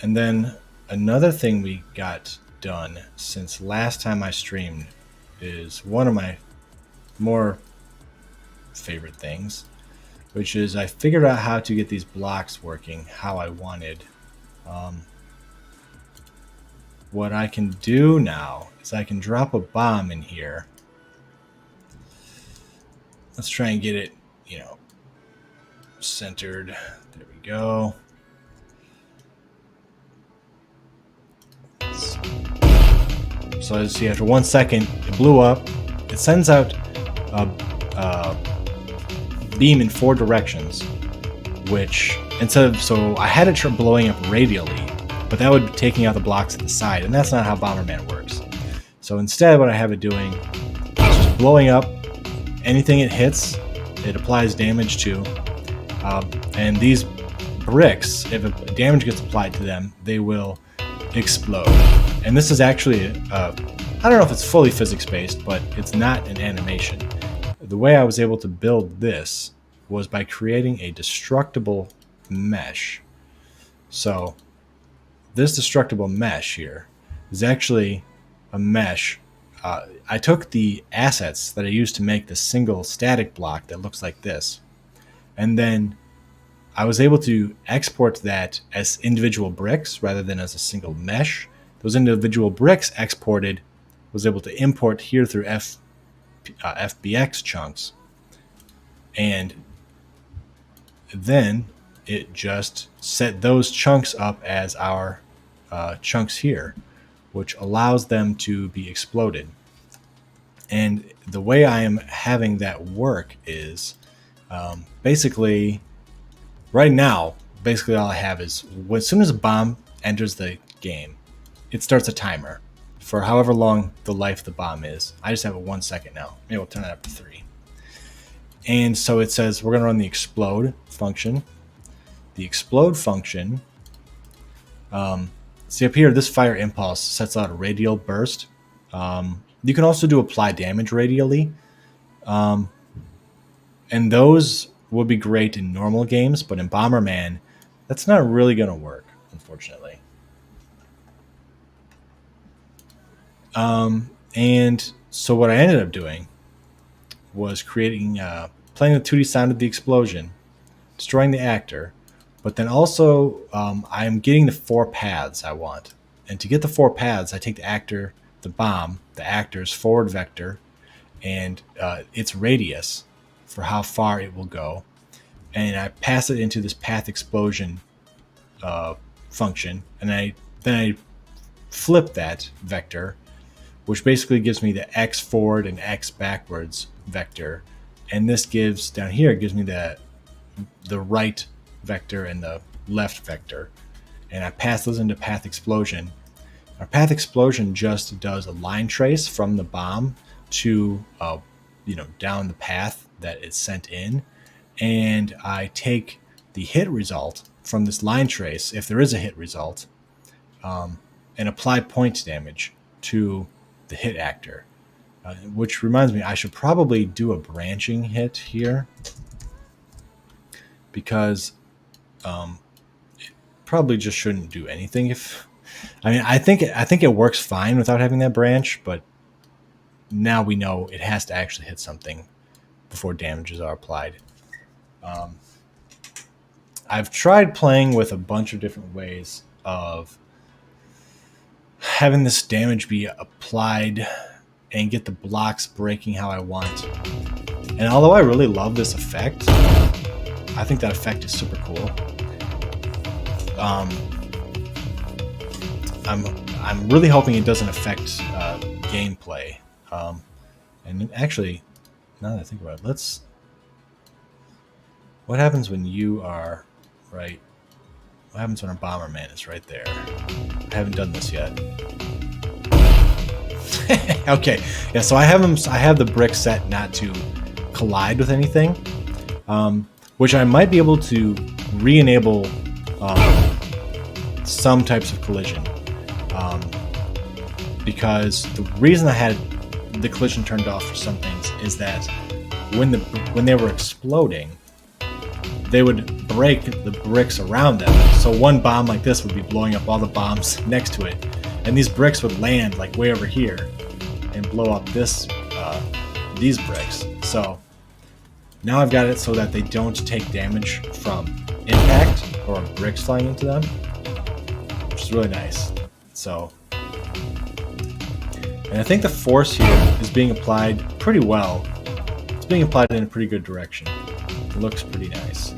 And then another thing we got done since last time I streamed is one of my more favorite things, which is I figured out how to get these blocks working how I wanted. What I can do now is I can drop a bomb in here. Let's try and get it, centered. There we go. So as you see, after 1 second, it blew up. It sends out a beam in 4 directions, which so I had it blowing up radially, but that would be taking out the blocks at the side, and that's not how Bomberman works. So instead, what I have it doing is just blowing up anything it hits. It applies damage to, and these bricks, if damage gets applied to them, they will explode. And this is actually, I don't know if it's fully physics-based, but it's not an animation. The way I was able to build this was by creating a destructible mesh. So this destructible mesh here is actually a mesh. I took the assets that I used to make the single static block that looks like this, and then I was able to export that as individual bricks rather than as a single mesh. Those individual bricks exported was able to import here through FBX chunks, and then it just set those chunks up as our chunks here, which allows them to be exploded. And the way I am having that work is basically right now, all I have is as soon as a bomb enters the game, it starts a timer for however long the life of the bomb is. I just have it 1 second now. Maybe we'll turn that up to 3. And so it says we're going to run the explode function. The explode function, see up here, this fire impulse sets out a radial burst. You can also do apply damage radially. And those would be great in normal games, but in Bomberman, that's not really going to work, unfortunately. And so what I ended up doing was creating, playing the 2D sound of the explosion, destroying the actor, but then also I'm getting the 4 paths I want. And to get the 4 paths, I take the actor, the bomb, the actor's forward vector, and its radius for how far it will go, and I pass it into this path explosion function, and then I flip that vector, which basically gives me the X forward and X backwards vector, and this gives down here gives me the right vector and the left vector, and I pass those into path explosion. Our path explosion just does a line trace from the bomb to down the path that it's sent in, and I take the hit result from this line trace, if there is a hit result, and apply point damage to the hit actor, which reminds me I should probably do a branching hit here, because it probably just shouldn't do anything. I think it works fine without having that branch, but now we know it has to actually hit something before damages are applied. I've tried playing with a bunch of different ways of having this damage be applied and get the blocks breaking how I want. And although I really love this effect, I think that effect is super cool. I'm really hoping it doesn't affect gameplay. And actually, now that I think about it, what happens when you are right? What happens when a Bomberman is right there? I haven't done this yet. Okay, yeah. So I have the brick set not to collide with anything, which I might be able to re-enable some types of collision, because the reason I had the collision turned off for some things is that when they were exploding, they would break the bricks around them. So one bomb like this would be blowing up all the bombs next to it, and these bricks would land like way over here and blow up these bricks. So now I've got it so that they don't take damage from impact or bricks flying into them, which is really nice. So, and I think the force here is being applied pretty well. It's being applied in a pretty good direction. It looks pretty nice.